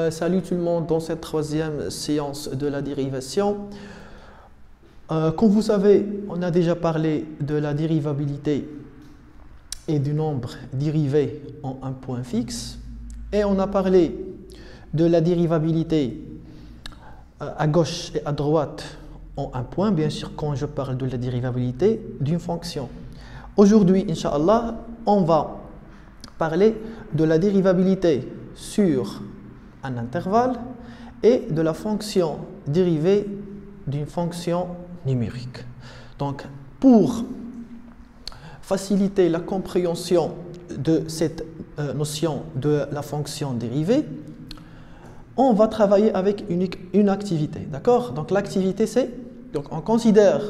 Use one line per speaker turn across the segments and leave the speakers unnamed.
Salut tout le monde dans cette troisième séance de la dérivation. Comme vous savez, on a déjà parlé de la dérivabilité et du nombre dérivé en un point fixe. Et on a parlé de la dérivabilité à gauche et à droite en un point, bien sûr quand je parle de la dérivabilité d'une fonction. Aujourd'hui, Inch'Allah, on va parler de la dérivabilité sur un intervalle et de la fonction dérivée d'une fonction numérique. Donc, pour faciliter la compréhension de cette notion de la fonction dérivée, on va travailler avec une activité, d'accord? Donc, l'activité, c'est, donc on considère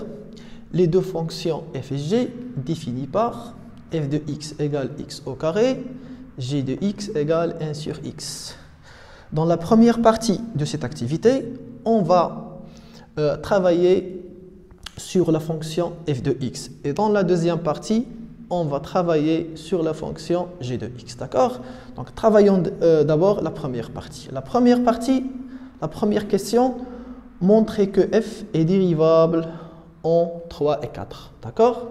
les deux fonctions f et g définies par f de x égale x au carré, g de x égale 1 sur x. Dans la première partie de cette activité, on va travailler sur la fonction f de x. Et dans la deuxième partie, on va travailler sur la fonction g de x. D'accord? Donc, travaillons d'abord la première partie. La première question, montrer que f est dérivable en 3 et 4. D'accord?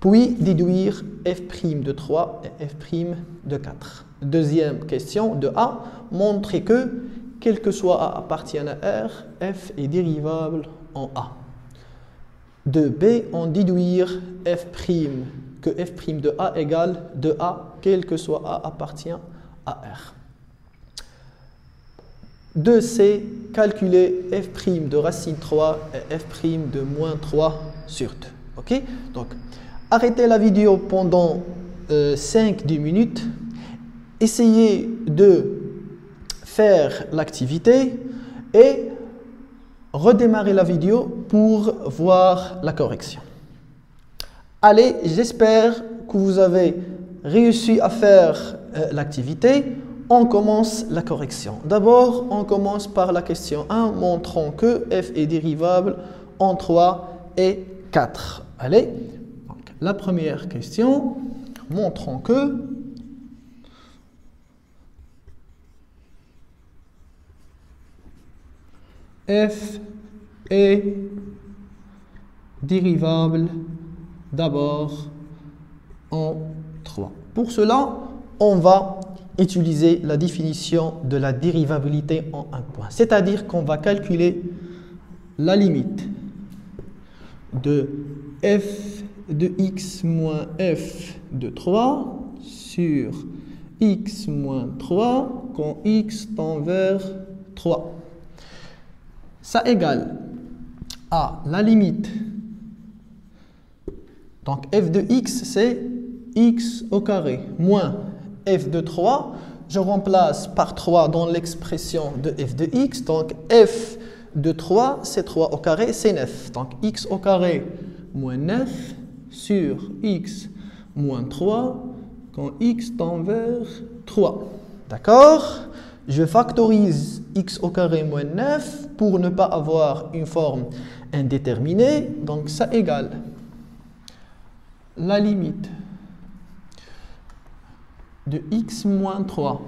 Puis, déduire f' de 3 et f' de 4. Deuxième question de A, montrer que, quel que soit A appartienne à R, f est dérivable en A. De B, on déduire que f' de A égale de A, quel que soit A appartient à R. De C, calculer f' de racine 3 et f' de moins 3 sur 2. Ok? Donc, arrêtez la vidéo pendant 5-10 minutes. Essayez de faire l'activité et redémarrer la vidéo pour voir la correction. Allez, j'espère que vous avez réussi à faire l'activité. On commence la correction. D'abord, on commence par la question 1, montrant que f est dérivable en 3 et 4. Allez, donc, la première question, montrant que f est dérivable d'abord en 3. Pour cela, on va utiliser la définition de la dérivabilité en un point. C'est-à-dire qu'on va calculer la limite de f de x moins f de 3 sur x moins 3 quand x tend vers 3. Ça égale à la limite. Donc f de x, c'est x au carré moins f de 3. Je remplace par 3 dans l'expression de f de x. Donc f de 3, c'est 3 au carré, c'est 9. Donc x au carré moins 9 sur x moins 3 quand x tend vers 3. D'accord? Je factorise x au carré moins 9 pour ne pas avoir une forme indéterminée. Donc ça égale la limite de x moins 3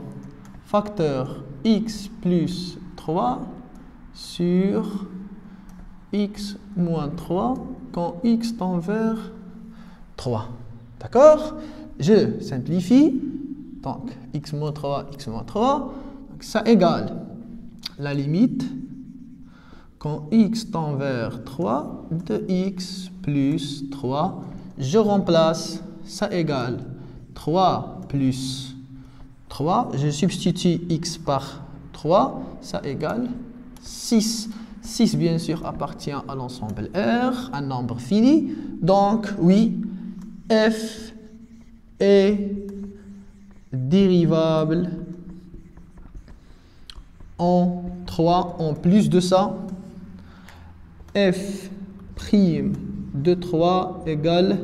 facteur x plus 3 sur x moins 3 quand x tend vers 3. D'accord? Je simplifie. Donc x moins 3, x moins 3. Donc, ça égale la limite quand x tend vers 3 de x plus 3. Je remplace, ça égale 3 plus 3. Je substitue x par 3, ça égale 6. 6, bien sûr, appartient à l'ensemble R, un nombre fini. Donc, oui, f est dérivable en 3. En plus de ça, f' de 3 égale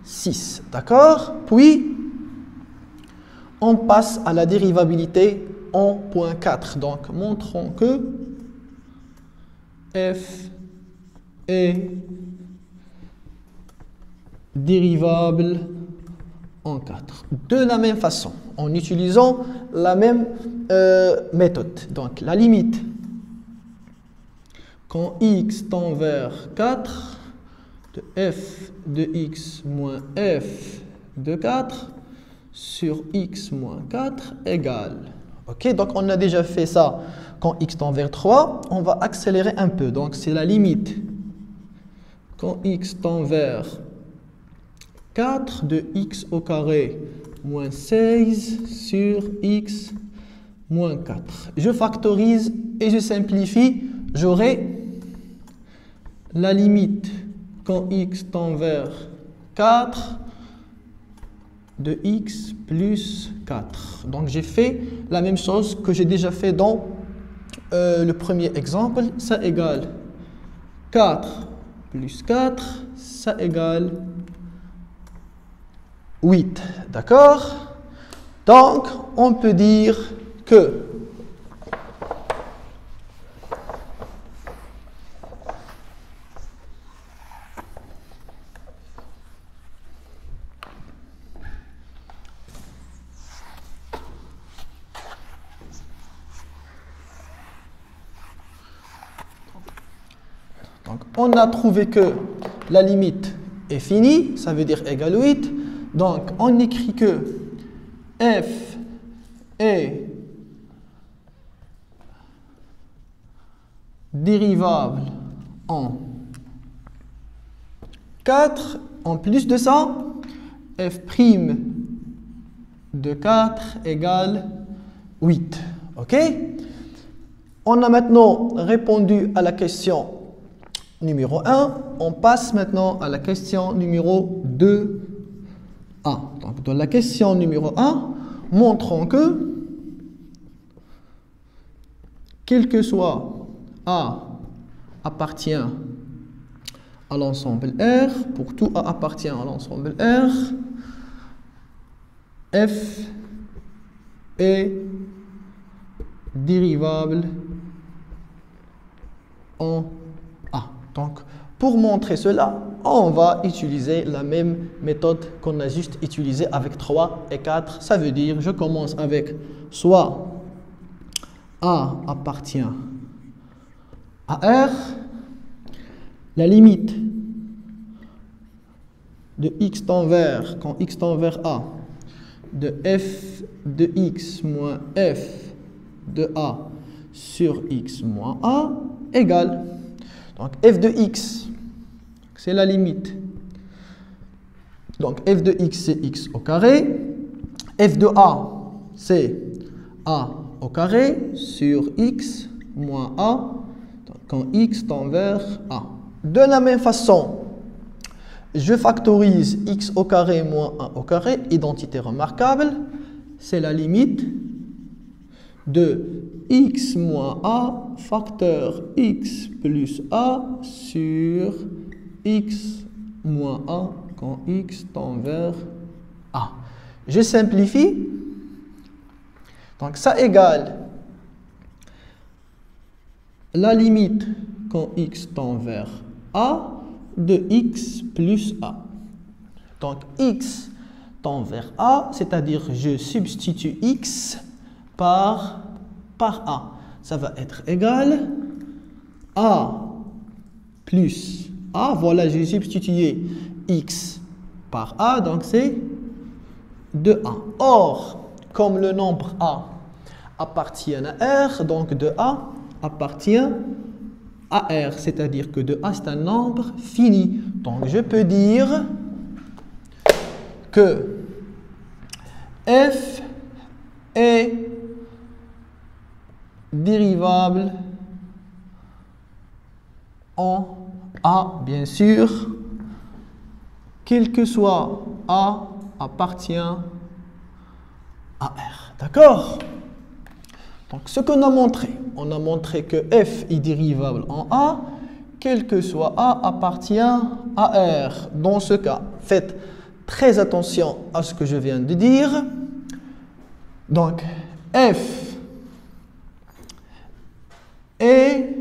6. D'accord? Puis, on passe à la dérivabilité en point 4. Donc, montrons que f est dérivable en 4. De la même façon, en utilisant la même méthode. Donc, la limite, quand x tend vers 4, de f de x moins f de 4 sur x moins 4 égale. Ok, donc on a déjà fait ça quand x tend vers 3. On va accélérer un peu. Donc, c'est la limite quand x tend vers 4 de x au carré moins 16 sur x moins 4. Je factorise et je simplifie. J'aurai la limite quand x tend vers 4 de x plus 4. Donc j'ai fait la même chose que j'ai déjà fait dans le premier exemple. Ça égale 4 plus 4, ça égale 8. D'accord? Donc, on peut dire que on a trouvé que la limite est finie, ça veut dire égale 8. Donc, on écrit que f est dérivable en 4. En plus de ça, f' de 4 égale 8. OK? On a maintenant répondu à la question numéro 1. On passe maintenant à la question numéro 2A. Donc, dans la question numéro 1, montrons que, quel que soit A appartient à l'ensemble R, pour tout A appartient à l'ensemble R, F est dérivable en A. Donc, pour montrer cela, on va utiliser la même méthode qu'on a juste utilisée avec 3 et 4. Ça veut dire, je commence avec soit A appartient à R, la limite de x tend vers, quand x tend vers A, de f de x moins f de A sur x moins A égale. Donc, f de x, c'est la limite. Donc, f de x, c'est x au carré. F de A, c'est A au carré sur x moins A, quand x tend vers A. De la même façon, je factorise x au carré moins 1 au carré, identité remarquable, c'est la limite de x moins a facteur x plus a sur x moins a quand x tend vers a. Je simplifie. Donc ça égale la limite quand x tend vers a de x plus a. Donc x tend vers a, c'est-à-dire je substitue x par a. Ça va être égal a plus a. Voilà, j'ai substitué x par a, donc c'est 2a. Or, comme le nombre a appartient à R, donc 2a appartient à R, c'est-à-dire que 2a c'est un nombre fini. Donc je peux dire que f est dérivable en a, bien sûr, quel que soit a appartient à R. D'accord? Donc, ce qu'on a montré, on a montré que f est dérivable en a, quel que soit a appartient à R. Dans ce cas, faites très attention à ce que je viens de dire. Donc, f est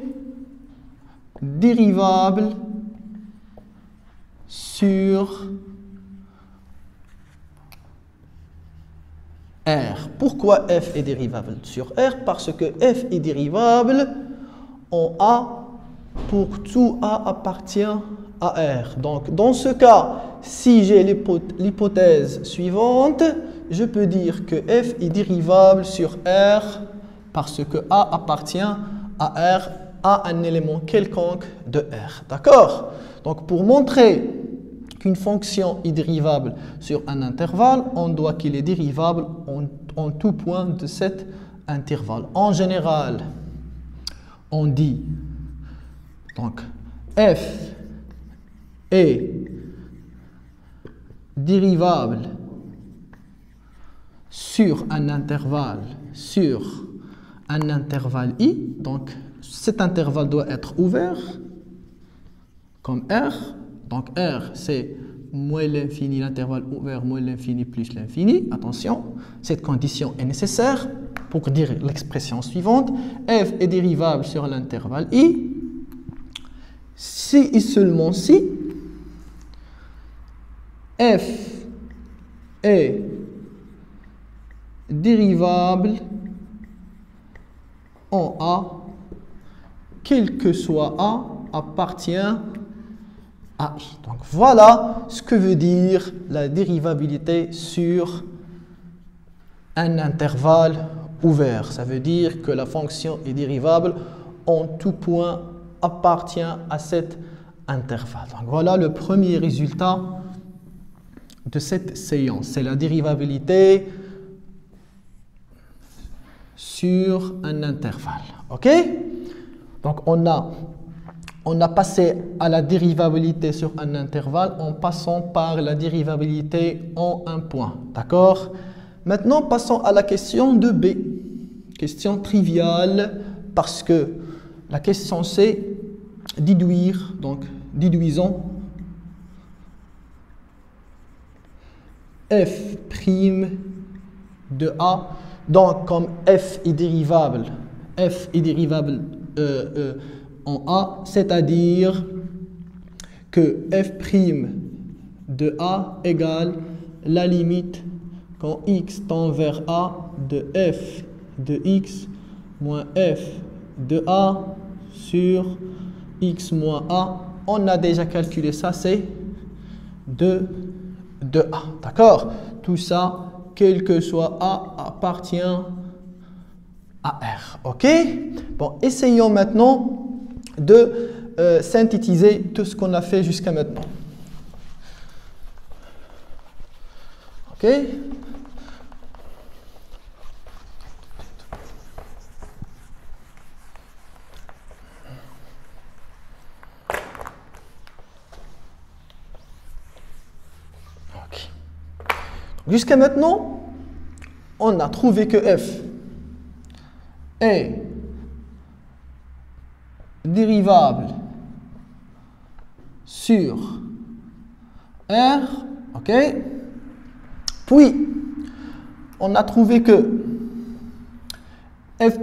dérivable sur R. Pourquoi f est dérivable sur R? Parce que f est dérivable en A pour tout A appartient à R. Donc, dans ce cas, si j'ai l'hypothèse suivante, je peux dire que f est dérivable sur R parce que A appartient à R, à un élément quelconque de R. D'accord? Donc, pour montrer qu'une fonction est dérivable sur un intervalle, on doit qu'il est dérivable en tout point de cet intervalle. En général, on dit donc f est dérivable sur un intervalle I. Donc cet intervalle doit être ouvert comme R. Donc R c'est moins l'infini, l'intervalle ouvert moins l'infini plus l'infini. Attention, cette condition est nécessaire pour dire l'expression suivante. F est dérivable sur l'intervalle I si et seulement si f est dérivable en A, quel que soit A, appartient à I. Donc voilà ce que veut dire la dérivabilité sur un intervalle ouvert. Ça veut dire que la fonction est dérivable en tout point appartient à cet intervalle. Donc voilà le premier résultat de cette séance. C'est la dérivabilité sur un intervalle. OK? Donc on a passé à la dérivabilité sur un intervalle en passant par la dérivabilité en un point. D'accord? Maintenant, passons à la question de B. Question triviale parce que la question c'est déduire, donc déduisons f' de A. Donc comme f est dérivable en A, c'est-à-dire que f' de A égale la limite quand x tend vers A de f de x moins f de A sur x moins A. On a déjà calculé ça, c'est de A. D'accord? Tout ça, quel que soit A, appartient à R. OK? Bon, essayons maintenant de synthétiser tout ce qu'on a fait jusqu'à maintenant. OK? Jusqu'à maintenant, on a trouvé que f est dérivable sur R, ok? Puis, on a trouvé que f'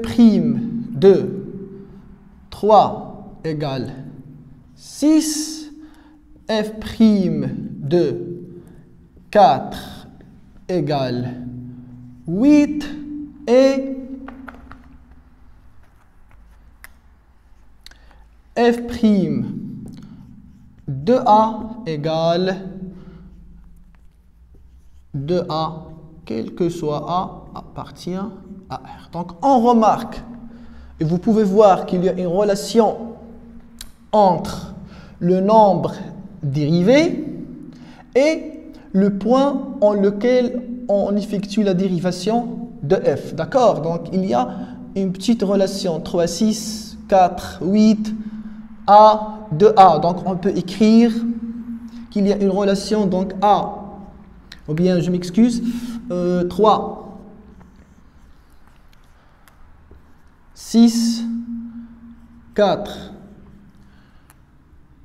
de 3 égale 6, f' de 4 égale 8 et f' de A égale 2A, quel que soit A, appartient à R. Donc on remarque, et vous pouvez voir qu'il y a une relation entre le nombre dérivé et le point en lequel on effectue la dérivation de f. D'accord? Donc, il y a une petite relation 3, 6, 4, 8, A, 2A. Donc, on peut écrire qu'il y a une relation donc A, ou bien, je m'excuse, 3, 6, 4,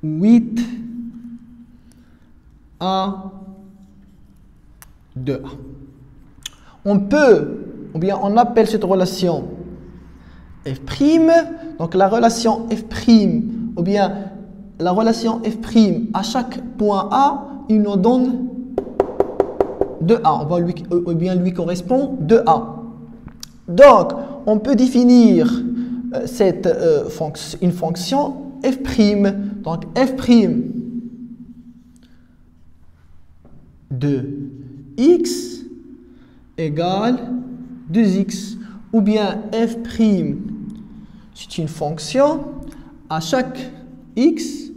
8, A, 2A. On peut, ou bien on appelle cette relation f', donc la relation f', ou bien la relation f' à chaque point A, il nous donne de A, ou bien lui correspond de A. Donc, on peut définir une fonction f'. Donc, f' de x égale 2x. Ou bien f', c'est une fonction, à chaque x,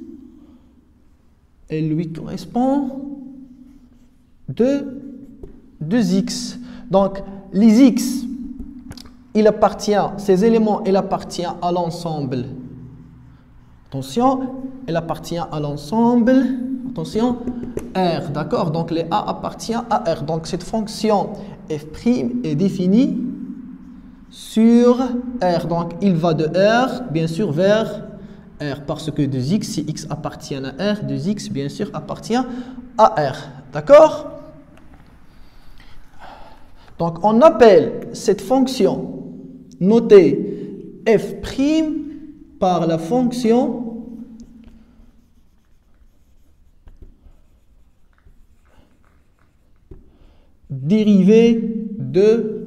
elle lui correspond de 2x. Donc, les x, ces éléments, il appartient à l'ensemble. Attention, il appartient à l'ensemble. Attention, R, d'accord? Donc, les A appartient à R. Donc, cette fonction f' est définie sur R. Donc, il va de R, bien sûr, vers R. Parce que 2x, si x appartient à R, 2x, bien sûr, appartient à R. D'accord? Donc, on appelle cette fonction notée f' par la fonction dérivée de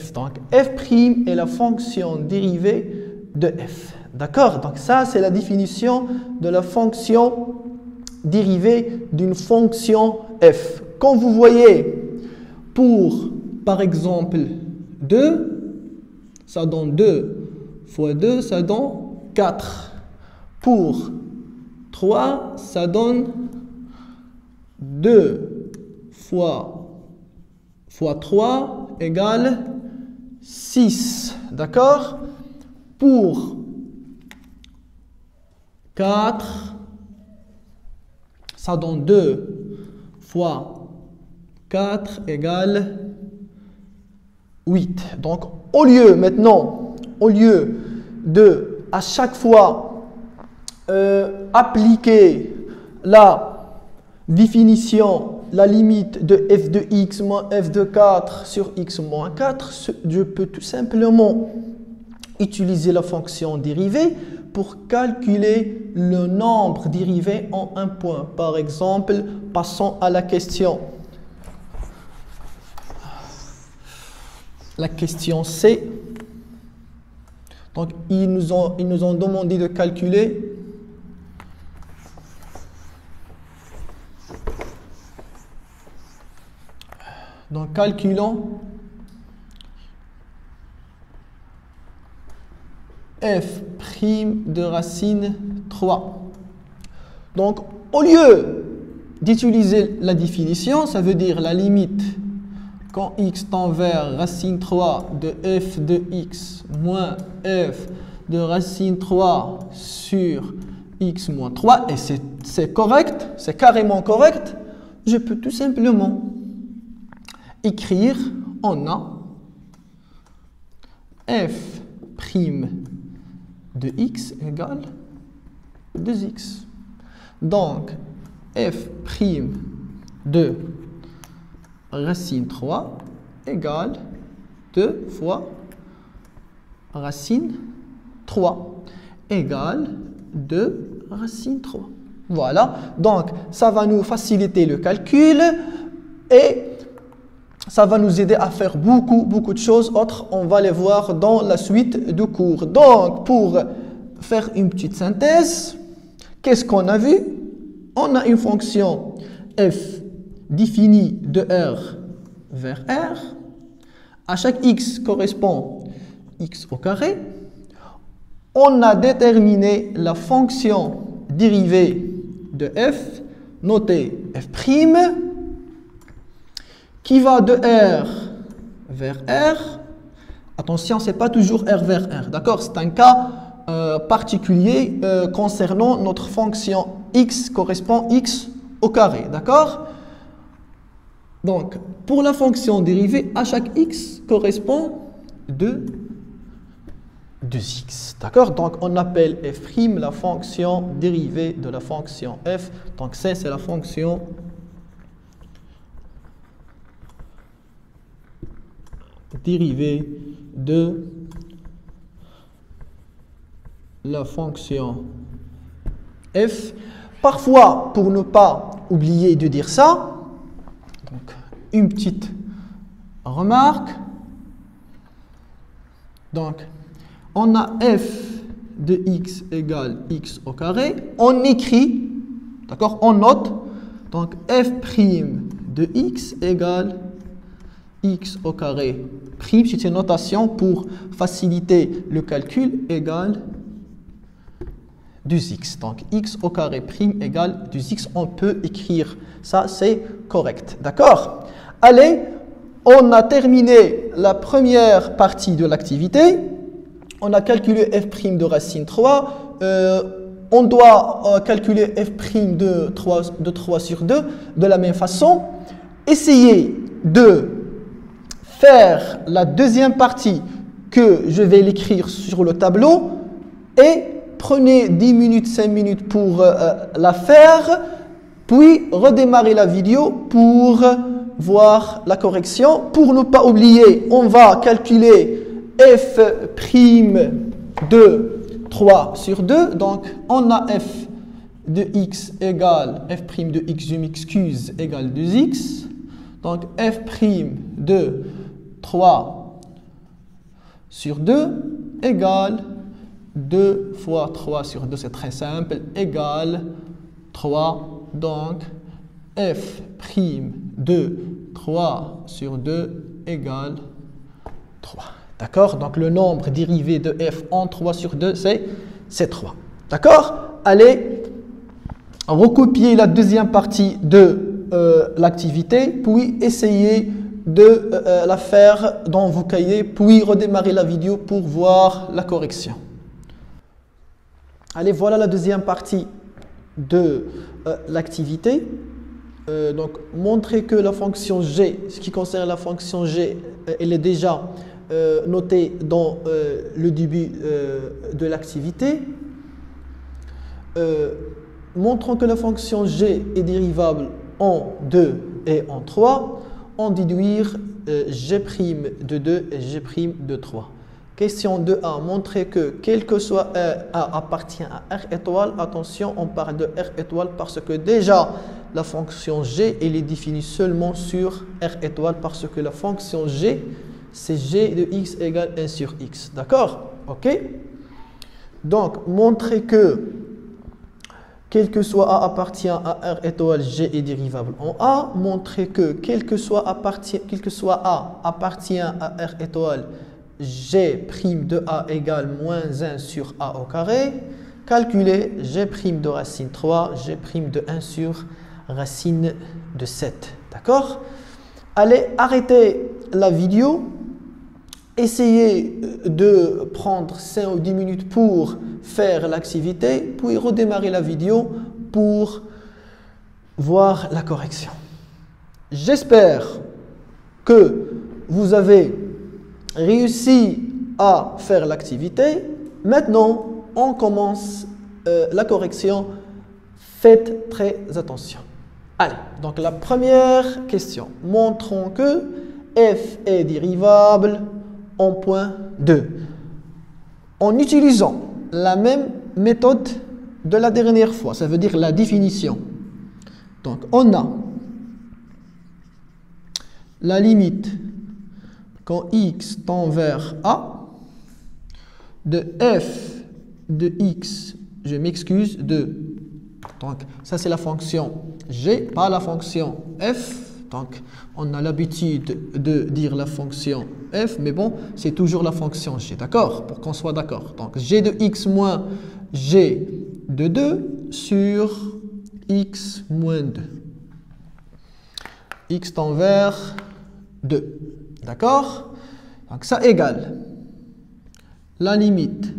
f. Donc, f' est la fonction dérivée de f. D'accord? Donc, ça, c'est la définition de la fonction dérivée d'une fonction f. Quand vous voyez, pour, par exemple, 2, ça donne 2 fois 2, ça donne 4. Pour 3, ça donne 2 fois 3 égale 6. D'accord? Pour 4, ça donne 2 fois 4 égale 8. Donc, au lieu de à chaque fois appliquer la définition, la limite de f de x moins f de 4 sur x moins 4, je peux tout simplement utiliser la fonction dérivée pour calculer le nombre dérivé en un point. Par exemple, passons à la question. La question C. Donc, ils nous ont demandé de calculer donc calculons f' de racine 3. Donc, au lieu d'utiliser la définition, ça veut dire la limite quand x tend vers racine 3 de f de x moins f de racine 3 sur x moins 3, et c'est correct, c'est carrément correct, je peux tout simplement écrire en A f' de x égale 2x. Donc, f' de racine 3 égale 2 fois racine 3 égale 2 racine 3. Voilà, donc ça va nous faciliter le calcul et ça va nous aider à faire beaucoup de choses autres. On va les voir dans la suite du cours. Donc, pour faire une petite synthèse, qu'est-ce qu'on a vu? On a une fonction f définie de R vers R. À chaque x correspond x au carré. On a déterminé la fonction dérivée de f, notée f', qui va de R vers R. Attention, ce n'est pas toujours R vers R, d'accord? C'est un cas particulier concernant notre fonction x correspond x au carré, d'accord? Donc, pour la fonction dérivée, à chaque x correspond 2x, d'accord? Donc, on appelle f' la fonction dérivée de la fonction f. Donc, c'est la fonction dérivée de la fonction f. Parfois, pour ne pas oublier de dire ça, Donc, une petite remarque. Donc, on a f de x égale x au carré. On écrit, d'accord, on note. Donc, f' de x égale x au carré prime. C'est une notation pour faciliter le calcul égale du x. Donc, x au carré prime égale du x. On peut écrire ça, c'est correct. D'accord? Allez, on a terminé la première partie de l'activité. On a calculé f' de racine 3. On doit calculer f' de 3 sur 2 de la même façon. Essayez de faire la deuxième partie que je vais l'écrire sur le tableau et prenez 10 minutes, 5 minutes pour la faire, puis redémarrer la vidéo pour voir la correction. Pour ne pas oublier, on va calculer f' de 3 sur 2. Donc, on a f de x égale f' de x, je m'excuse, égale 2x. Donc, f' de 3 sur 2 égale 2 fois 3 sur 2, c'est très simple, égale 3. Donc, f' de 3 sur 2 égale 3. D'accord? Donc, le nombre dérivé de f en 3 sur 2, c'est 3. D'accord? Allez, recopier la deuxième partie de l'activité, puis essayez de la faire dans vos cahiers, puis redémarrer la vidéo pour voir la correction. Allez, voilà la deuxième partie de l'activité. Donc, montrer que la fonction g, ce qui concerne la fonction g, elle est déjà notée dans le début de l'activité. Montrons que la fonction g est dérivable en 2 et en 3. En déduire g' de 2 et g' de 3. Question 2a. Montrer que quel que soit A appartient à R étoile. Attention, on parle de R étoile parce que déjà la fonction g elle est définie seulement sur R étoile parce que la fonction g c'est g de x égale 1 sur x. D'accord? Ok? Donc, montrer que quel que soit A appartient à R étoile, G est dérivable en A. Montrer que quel que soit A appartient à R étoile, G' de A égale moins 1 sur A au carré. Calculer G' de racine 3, G' de 1 sur racine de 7. D'accord? Allez, arrêtez la vidéo. Essayez de prendre 5 ou 10 minutes pour faire l'activité, puis redémarrer la vidéo pour voir la correction. J'espère que vous avez réussi à faire l'activité. Maintenant, on commence la correction. Faites très attention. Allez, donc la première question. Montrons que f est dérivable en point 2. En utilisant la même méthode de la dernière fois, ça veut dire la définition. Donc, on a la limite quand x tend vers a de f de x, je m'excuse, de. Donc, ça c'est la fonction g, pas la fonction f. Donc, on a l'habitude de dire la fonction f, mais bon, c'est toujours la fonction g, d'accord? Pour qu'on soit d'accord. Donc, g de x moins g de 2 sur x moins 2. X tend vers 2, d'accord? Donc, ça égale la limite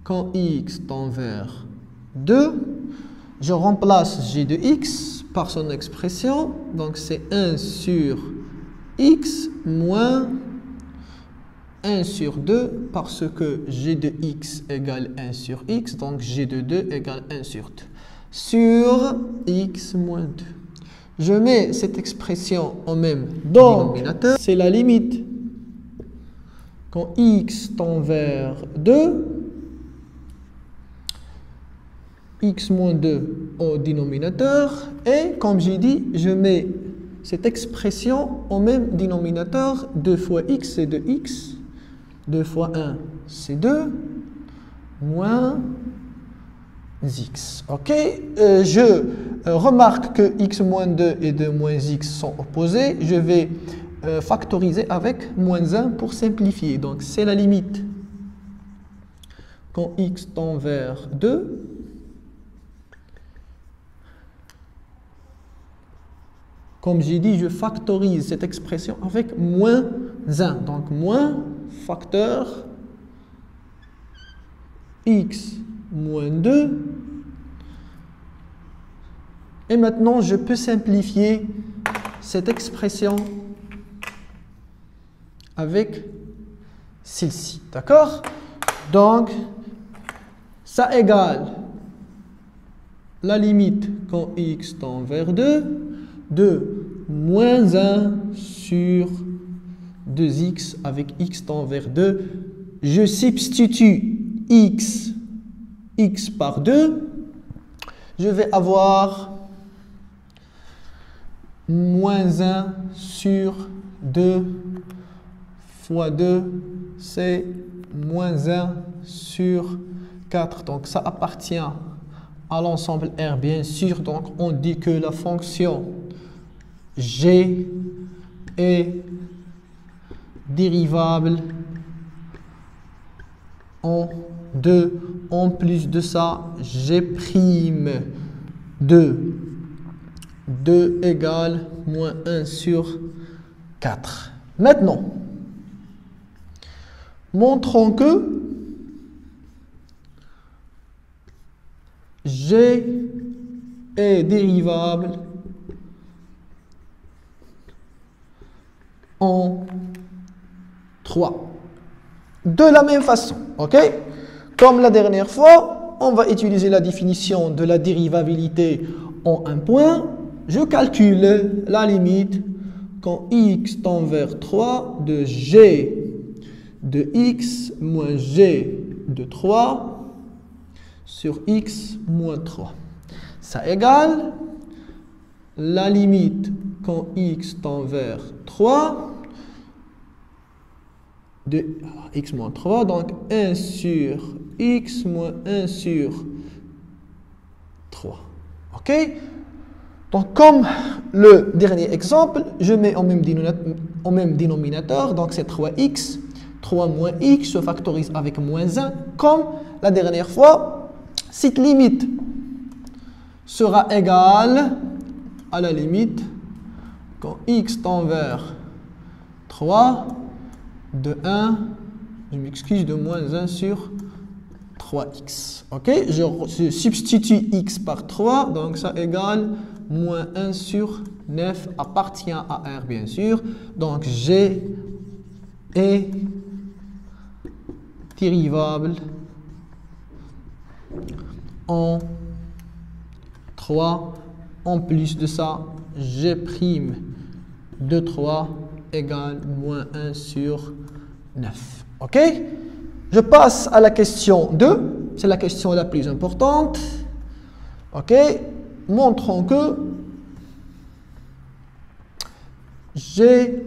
quand x tend vers 2. Je remplace g de x par son expression, donc c'est 1 sur x moins 1 sur 2 parce que g de x égale 1 sur x, donc g de 2 égale 1 sur 2 sur x moins 2. Je mets cette expression en même dénominateur, c'est la limite quand x tend vers 2, x moins 2 au dénominateur, et comme j'ai dit, je mets cette expression au même dénominateur. 2 fois x, c'est 2x. 2 fois 1, c'est 2. Moins x. Ok, je remarque que x moins 2 et 2 moins x sont opposés. Je vais factoriser avec moins 1 pour simplifier. Donc, c'est la limite. Quand x tend vers 2, comme j'ai dit, je factorise cette expression avec moins 1. Donc, moins facteur x moins 2. Et maintenant, je peux simplifier cette expression avec celle-ci. D'accord? Donc, ça égale la limite quand x tend vers 2 de moins 1 sur 2x avec x tend vers 2. Je substitue x par 2. Je vais avoir moins 1 sur 2 fois 2, c'est moins 1 sur 4. Donc, ça appartient à l'ensemble R, bien sûr. Donc, on dit que la fonction g est dérivable en 2. En plus de ça, g' de 2 égale moins 1 sur 4. Maintenant, montrons que g est dérivable en 3. De la même façon, ok? Comme la dernière fois, on va utiliser la définition de la dérivabilité en un point. Je calcule la limite quand x tend vers 3 de g de x moins g de 3 sur x moins 3. Ça égale la limite quand x tend vers 3 de x moins 3, donc 1 sur x moins 1 sur 3. Ok? Donc, comme le dernier exemple, je mets au même dénominateur, donc c'est 3x. 3 moins x se factorise avec moins 1. Comme la dernière fois, cette limite sera égale à la limite quand x tend vers 3 de 1, je m'excuse, de moins 1 sur 3x. Ok, je substitue x par 3, donc ça égale moins 1 sur 9, appartient à R bien sûr. Donc g est dérivable en 3. En plus de ça, g' de 3 égale moins 1 sur 9. Ok? Je passe à la question 2. C'est la question la plus importante. Ok? Montrons que g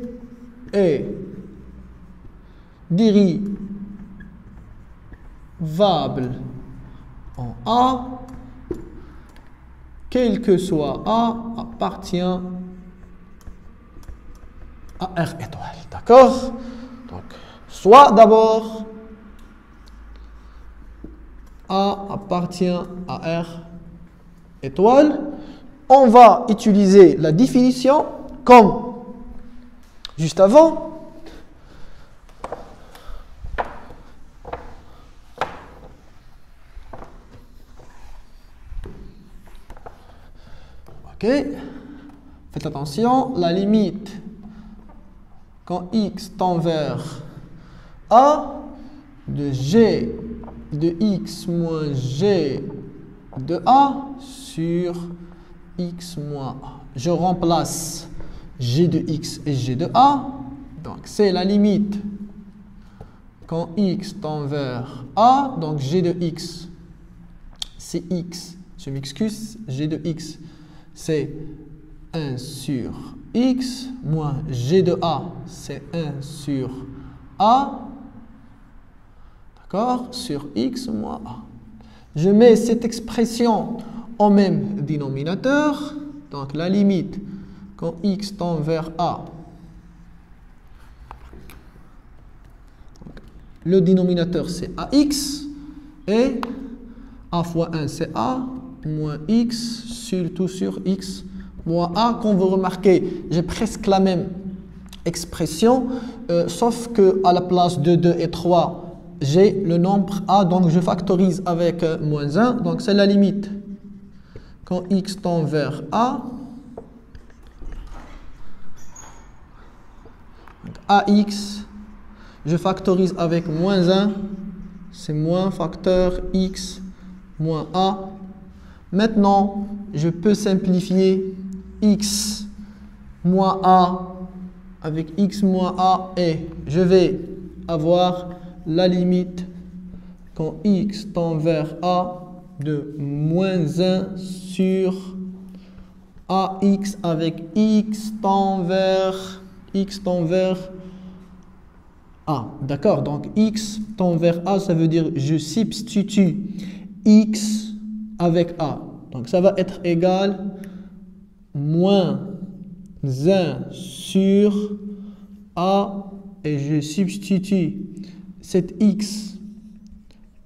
est dérivable en A, quel que soit A, appartient à R étoile. D'accord? Donc, soit d'abord A appartient à R étoile. On va utiliser la définition comme juste avant. Ok, faites attention, la limite quand x tend vers A de g de x moins g de A sur x moins A. Je remplace g de x et g de A. Donc, c'est la limite quand x tend vers A. Donc, g de x, c'est x. Je m'excuse, g de x, c'est 1 sur x moins g de a, c'est 1 sur a, d'accord, sur x moins a. Je mets cette expression au même dénominateur, donc la limite quand x tend vers a, le dénominateur c'est ax, et a fois 1 c'est a, moins x, surtout sur x moins a. Comme vous remarquez, j'ai presque la même expression, sauf que à la place de 2 et 3, j'ai le nombre a, donc je factorise avec moins 1, donc c'est la limite. Quand x tend vers a, ax, je factorise avec moins 1, c'est moins facteur x moins a. Maintenant, je peux simplifier x moins a avec x moins a et je vais avoir la limite quand x tend vers a de moins 1 sur ax avec x tend vers a. D'accord, donc x tend vers a, ça veut dire je substitue x avec a. Donc ça va être égal moins 1 sur a et je substitue cet x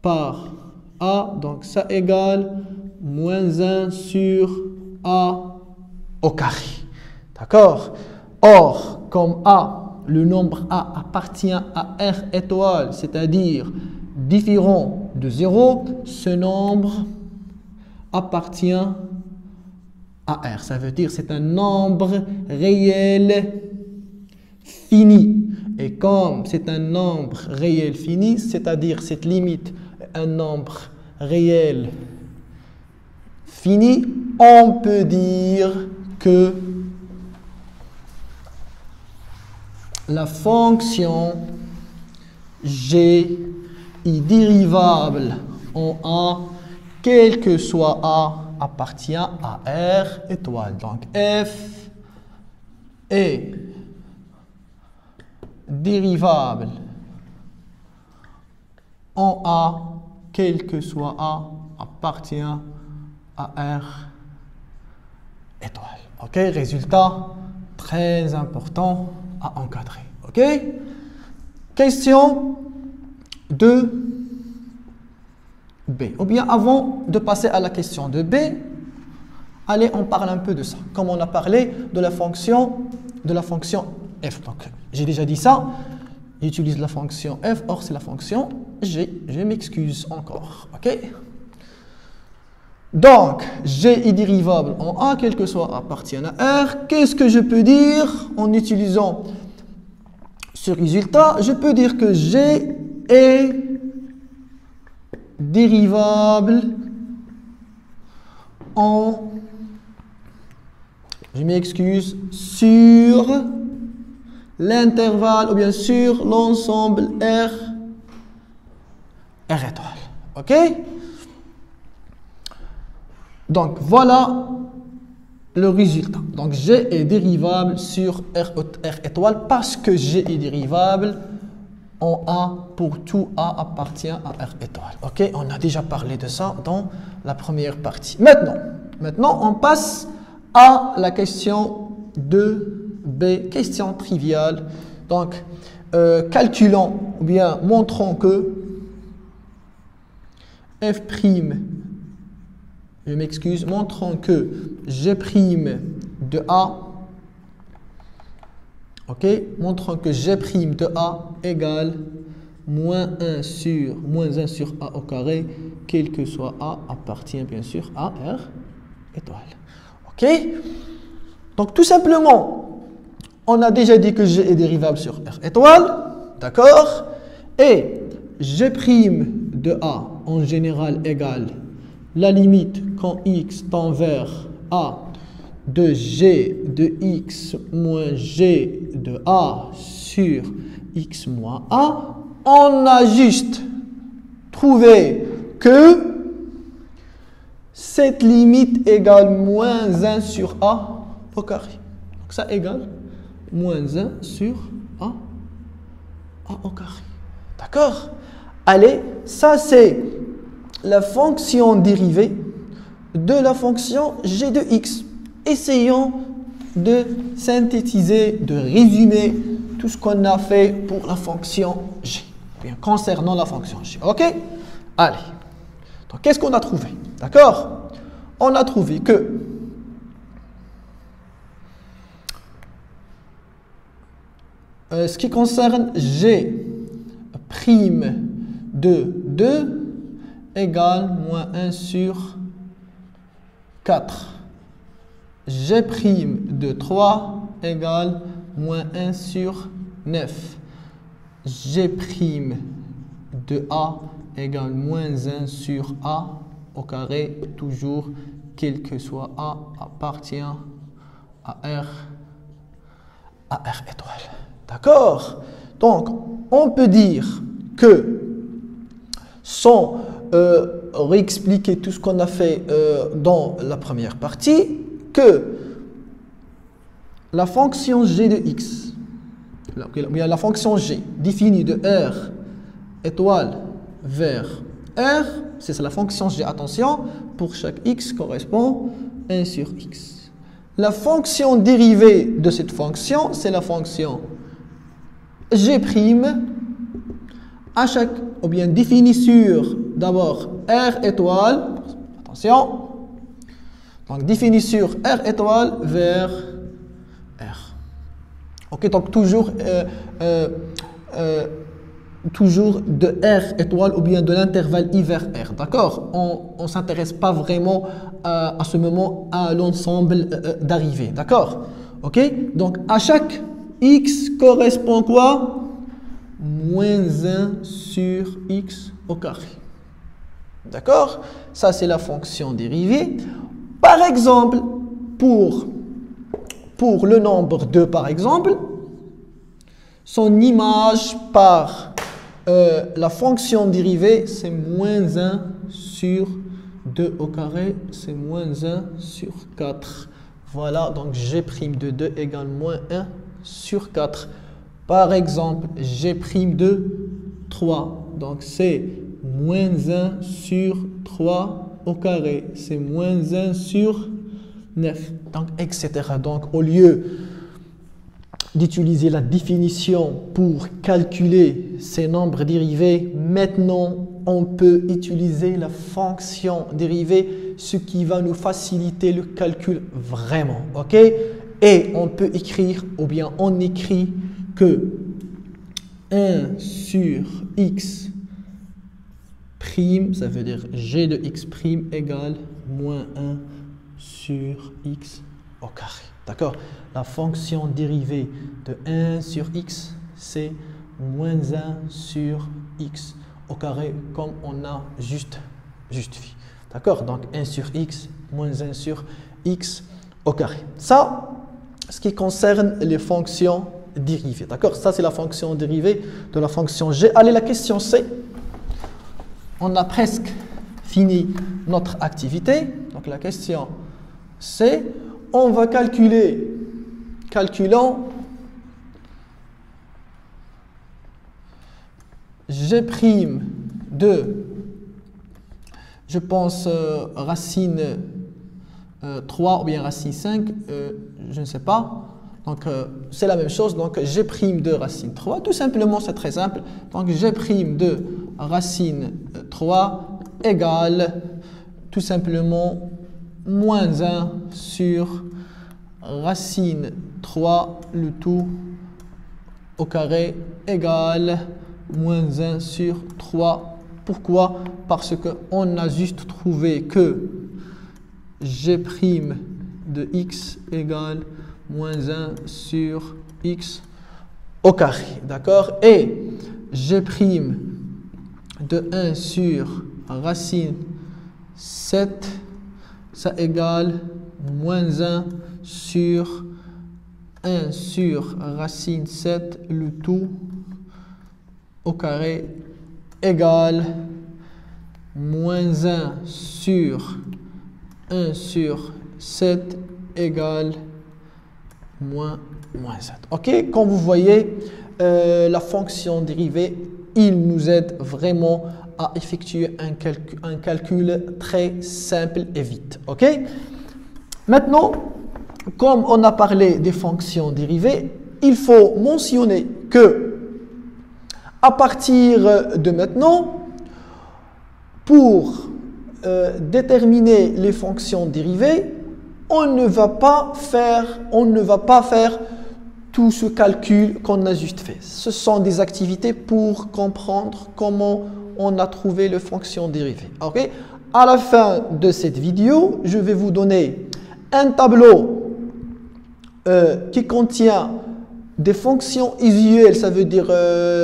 par a, donc ça égale moins 1 sur a au carré. D'accord? Or, comme a, le nombre a appartient à R étoile, c'est-à-dire différent de 0, ce nombre appartient à R. Ça veut dire c'est un nombre réel fini. Et comme c'est un nombre réel fini, c'est-à-dire cette limite est un nombre réel fini, on peut dire que la fonction g est dérivable en a, quel que soit a, appartient à R étoile. Donc f est dérivable en a, quel que soit a, appartient à R étoile. Ok, résultat très important à encadrer. Ok, question de B. Ou bien avant de passer à la question de B, allez, on parle un peu de ça. Comme on a parlé de la fonction f. Donc, j'ai déjà dit ça. J'utilise la fonction f, or c'est la fonction g. Je m'excuse encore. Ok. Donc, g est dérivable en a, quel que soit appartient à R. Qu'est-ce que je peux dire en utilisant ce résultat? Je peux dire que g est dérivable en, je m'excuse, sur l'intervalle ou bien sur l'ensemble R étoile. Ok? Donc voilà le résultat. Donc G est dérivable sur R étoile parce que G est dérivable en A pour tout A appartient à R étoile. Ok, on a déjà parlé de ça dans la première partie. Maintenant on passe à la question de B, question triviale. Donc calculons ou bien montrons que f', je m'excuse, montrons que G' de A, ok, montrons que G' de A égale moins 1 sur A au carré, quel que soit A, appartient bien sûr à R étoile. Ok, donc tout simplement, on a déjà dit que G est dérivable sur R étoile, d'accord, et G' de A en général égale la limite quand x tend vers A de G de x moins G de A sur x moins A. On a juste trouvé que cette limite égale moins 1 sur A au carré. Donc ça égale moins 1 sur A au carré. D'accord? Allez, ça c'est la fonction dérivée de la fonction g de x. Essayons de synthétiser, de résumer tout ce qu'on a fait pour la fonction g, bien concernant la fonction g. Ok? Allez. Donc, qu'est-ce qu'on a trouvé? D'accord? On a trouvé que ce qui concerne g' de 2 égale moins 1 sur 4. G' de 3 égale moins 1 sur 9. G' de A égale moins 1 sur A au carré, toujours, quel que soit A, appartient à R étoile. D'accord? Donc, on peut dire que, sans réexpliquer tout ce qu'on a fait dans la première partie, que la fonction g de x, la fonction g définie de R étoile vers R, c'est la fonction g, attention, pour chaque x correspond 1 sur x. La fonction dérivée de cette fonction, c'est la fonction g' à chaque, ou bien définie sur d'abord R étoile, attention, donc définie sur R étoile vers R. Ok, donc toujours de R étoile ou bien de l'intervalle I vers R, d'accord? On ne s'intéresse pas vraiment à ce moment à l'ensemble d'arrivée, d'accord? Ok, donc à chaque x correspond quoi? Moins 1 sur x au carré. D'accord? Ça, c'est la fonction dérivée. Par exemple, pour le nombre 2, par exemple, son image par la fonction dérivée, c'est moins 1 sur 2 au carré, c'est moins 1 sur 4. Voilà, donc g' de 2 égale moins 1 sur 4. Par exemple, g' de 3, donc c'est moins 1 sur 3 au carré, c'est moins 1 sur 9, donc etc. Donc au lieu d'utiliser la définition pour calculer ces nombres dérivés, maintenant on peut utiliser la fonction dérivée, ce qui va nous faciliter le calcul vraiment, ok? Et on peut écrire, ou bien on écrit que 1 sur x prime, ça veut dire g de x prime égale moins 1 sur x au carré. D'accord? La fonction dérivée de 1 sur x, c'est moins 1 sur x au carré, comme on a juste vu. D'accord? Donc 1 sur x, moins 1 sur x au carré. Ça, ce qui concerne les fonctions dérivées. D'accord? Ça, c'est la fonction dérivée de la fonction g. Allez, la question C. On a presque fini notre activité. Donc la question C, on va calculons g' de, je pense, racine 3 ou bien racine 5, je ne sais pas. Donc, c'est la même chose. Donc, g' de racine 3, tout simplement, c'est très simple. Donc, g' de racine 3 égale tout simplement moins 1 sur racine 3, le tout au carré, égale moins 1 sur 3. Pourquoi? Parce qu'on a juste trouvé que g' de x égale moins 1 sur x au carré. D'accord? Et g' de 1 sur racine 7, ça égale moins 1 sur 1 sur racine 7, le tout au carré, égale moins 1 sur 1 sur 7 égale moins 7. Ok, comme vous voyez, la fonction dérivée, il nous aide vraiment à effectuer un calcul très simple et vite. Ok, maintenant, comme on a parlé des fonctions dérivées, il faut mentionner que à partir de maintenant, pour déterminer les fonctions dérivées, on ne va pas faire tout ce calcul qu'on a juste fait. Ce sont des activités pour comprendre comment on a trouvé les fonctions dérivées. Okay? À la fin de cette vidéo, je vais vous donner un tableau qui contient des fonctions usuelles, ça veut dire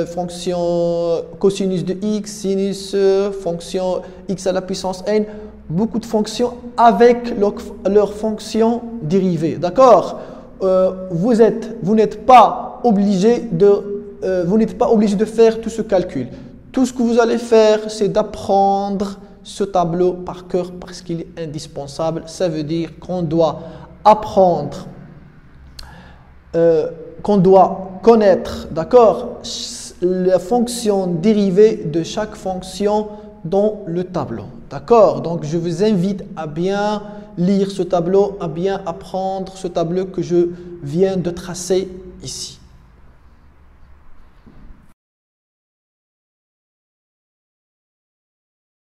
fonction cosinus de x, sinus, fonction x à la puissance n, beaucoup de fonctions avec leurs fonctions dérivées. D'accord? Vous n'êtes pas obligé de faire tout ce calcul. Tout ce que vous allez faire, c'est d'apprendre ce tableau par cœur parce qu'il est indispensable. Ça veut dire qu'on doit apprendre, qu'on doit connaître, d'accord, la fonction dérivée de chaque fonction dans le tableau. D'accord? Donc, je vous invite à bien lire ce tableau, à bien apprendre ce tableau que je viens de tracer ici.